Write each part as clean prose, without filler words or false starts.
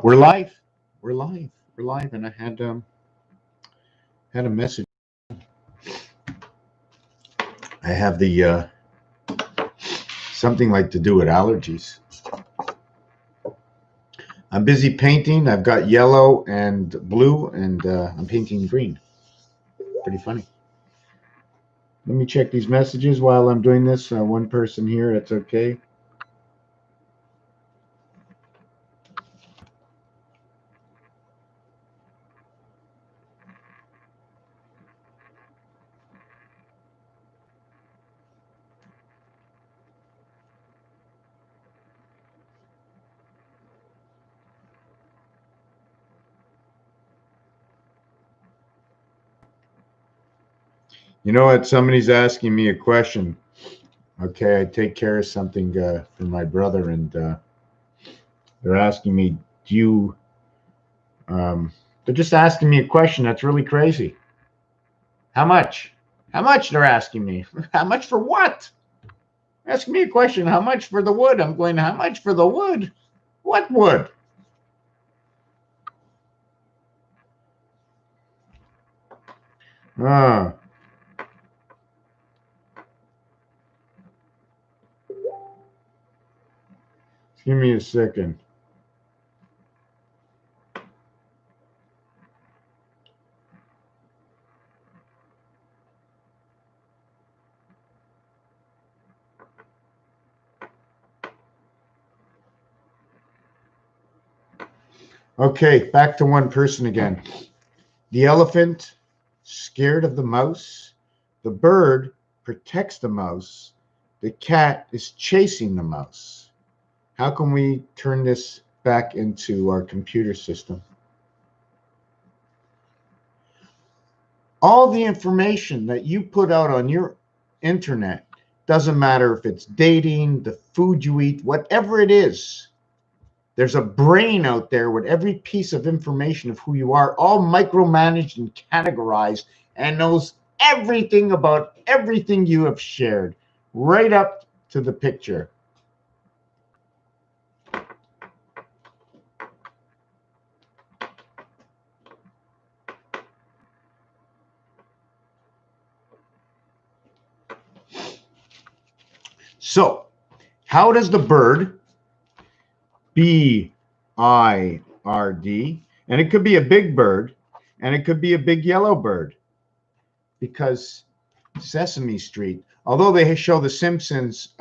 We're live. We're live. We're live, and I had a message. I have the something like to do with allergies. I'm busy painting. I've got yellow and blue, and I'm painting green. Pretty funny. Let me check these messages while I'm doing this. One person here. It's okay. You know what? Somebody's asking me a question. Okay, I take care of something for my brother, and they're asking me, do you... they're just asking me a question that's really crazy. How much? How much, they're asking me. How much for what? Ask me a question. How much for the wood? I'm going, how much for the wood? What wood? Ah. Give me a second. Okay, back to one person again. The elephant, scared of the mouse. The bird protects the mouse. The cat is chasing the mouse. How can we turn this back into our computer system? All the information that you put out on your internet, doesn't matter if it's dating, the food you eat, whatever it is, there's a brain out there with every piece of information of who you are, all micromanaged and categorized, and knows everything about everything you have shared, right up to the picture. So, how does the bird, BIRD, and it could be a big bird, and it could be a big yellow bird, because Sesame Street, although they show the Simpsons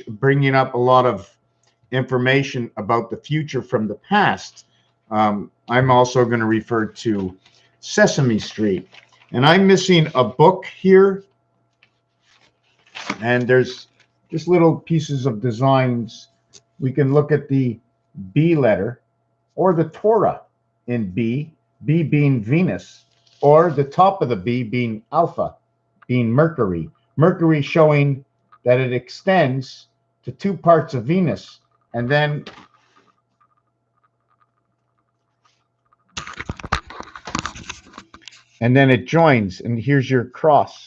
bringing up a lot of information about the future from the past, I'm also going to refer to Sesame Street. And I'm missing a book here, and there's just little pieces of designs. We can look at the B letter, or the Torah in B being Venus, or the top of the B being Alpha, being Mercury. Mercury showing that it extends to two parts of Venus, and then it joins, and here's your cross.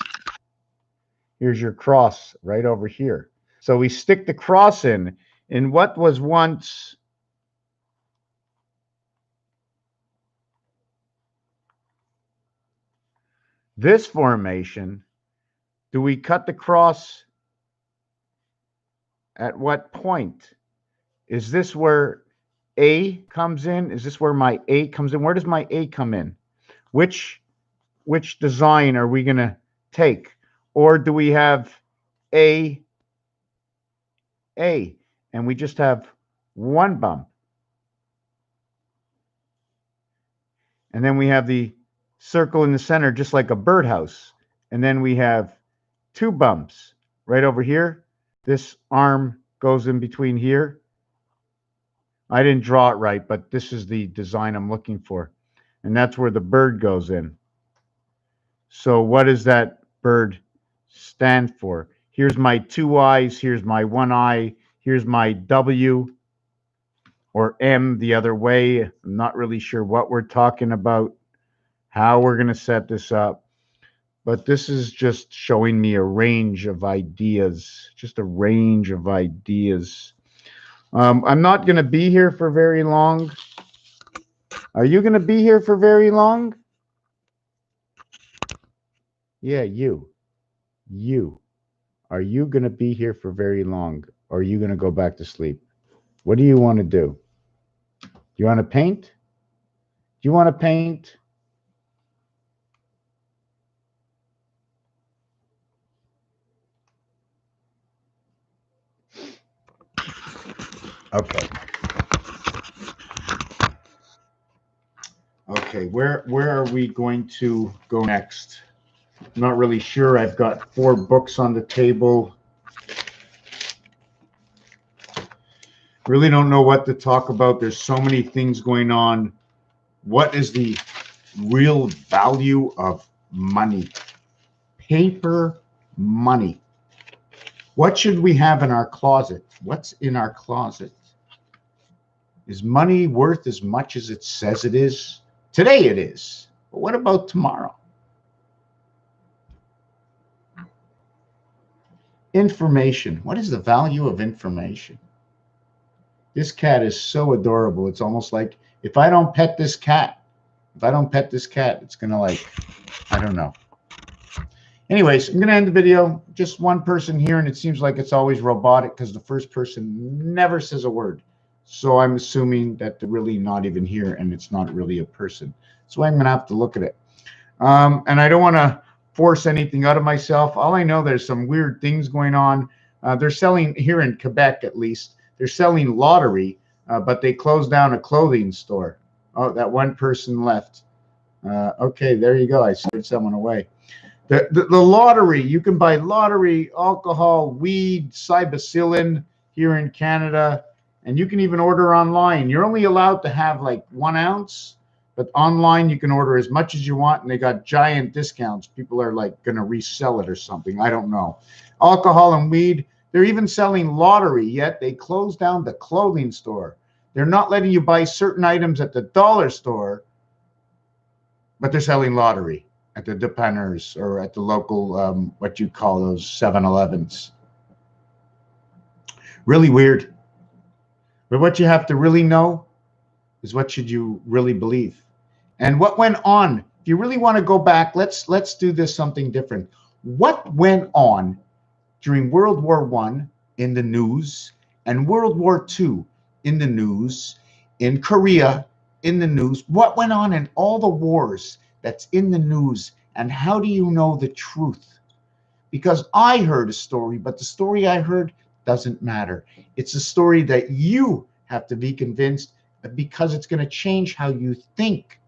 Here's your cross right over here. So we stick the cross in what was once this formation. Do we cut the cross at what point? Is this where A comes in? Is this where my A comes in? Where does my A come in? Which design are we going to take? Or do we have A, and we just have one bump? And then we have the circle in the center, just like a birdhouse. And then we have two bumps right over here. This arm goes in between here. I didn't draw it right, but this is the design I'm looking for. And that's where the bird goes in. So what does that bird stand for? Here's my two eyes. Here's my one eye. Here's my W or M the other way. I'm not really sure what we're talking about, how we're going to set this up. But this is just showing me a range of ideas, just a range of ideas. I'm not going to be here for very long. Are you going to be here for very long? Yeah, you. You. Are you going to be here for very long? Or are you going to go back to sleep? What do you want to do? Do you want to paint? Do you want to paint? Okay. Okay, where are we going to go next? I'm not really sure. I've got 4 books on the table. Really don't know what to talk about. There's so many things going on. What is the real value of money? Paper money. What should we have in our closet? What's in our closet? Is money worth as much as it says it is? Today it is. But what about tomorrow? Information. What is the value of information? This cat is so adorable. It's almost like if I don't pet this cat, it's going to like, I don't know. Anyways, I'm going to end the video. Just one person here, and it seems like it's always robotic because the first person never says a word. So I'm assuming that they're really not even here, and it's not really a person. So I'm going to have to look at it. And I don't want to force anything out of myself. All I know, there's some weird things going on. They're selling, here in Quebec at least, they're selling lottery, but they closed down a clothing store. Oh, that one person left. Okay, there you go. I scared someone away. The lottery, you can buy lottery, alcohol, weed, cybacillin here in Canada, and you can even order online. You're only allowed to have like 1 ounce, but online you can order as much as you want, and they got giant discounts. People are like going to resell it or something. I don't know. Alcohol and weed, they're even selling lottery, yet they closed down the clothing store. They're not letting you buy certain items at the dollar store, but they're selling lottery at the depanners or at the local, what you call those 7-Elevens. Really weird. But what you have to really know is what should you really believe. And what went on, if you really want to go back, let's do this something different. What went on during World War I in the news and World War II in the news, in Korea in the news? What went on in all the wars that's in the news, and how do you know the truth? Because I heard a story, but the story I heard doesn't matter. It's a story that you have to be convinced, because it's going to change how you think.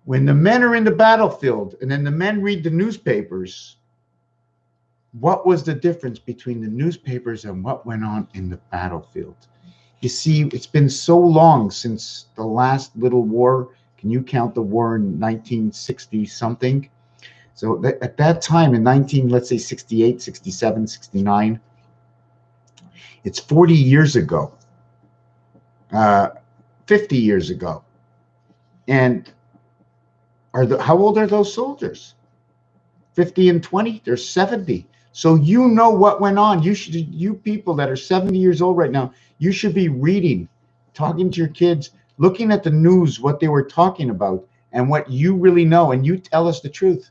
When the men are in the battlefield and then the men read the newspapers, what was the difference between the newspapers and what went on in the battlefield? You see, it's been so long since the last little war. Can you count the war in 1960 something? So at that time in let's say 68, 67, 69, it's 40 years ago, 50 years ago. And how old are those soldiers? 50 and 20, they're 70. So you know what went on. You people that are 70 years old right now, you should be reading, talking to your kids, looking at the news, what they were talking about, and what you really know, and you tell us the truth.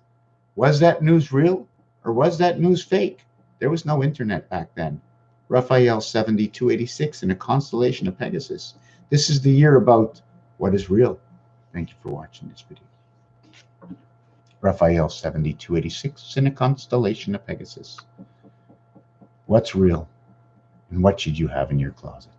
Was that news real, or was that news fake? There was no internet back then. Raphael 7286 in a constellation of Pegasus. This is the year about what is real. Thank you for watching this video. Raphael 7286 in a constellation of Pegasus. What's real, and what should you have in your closet?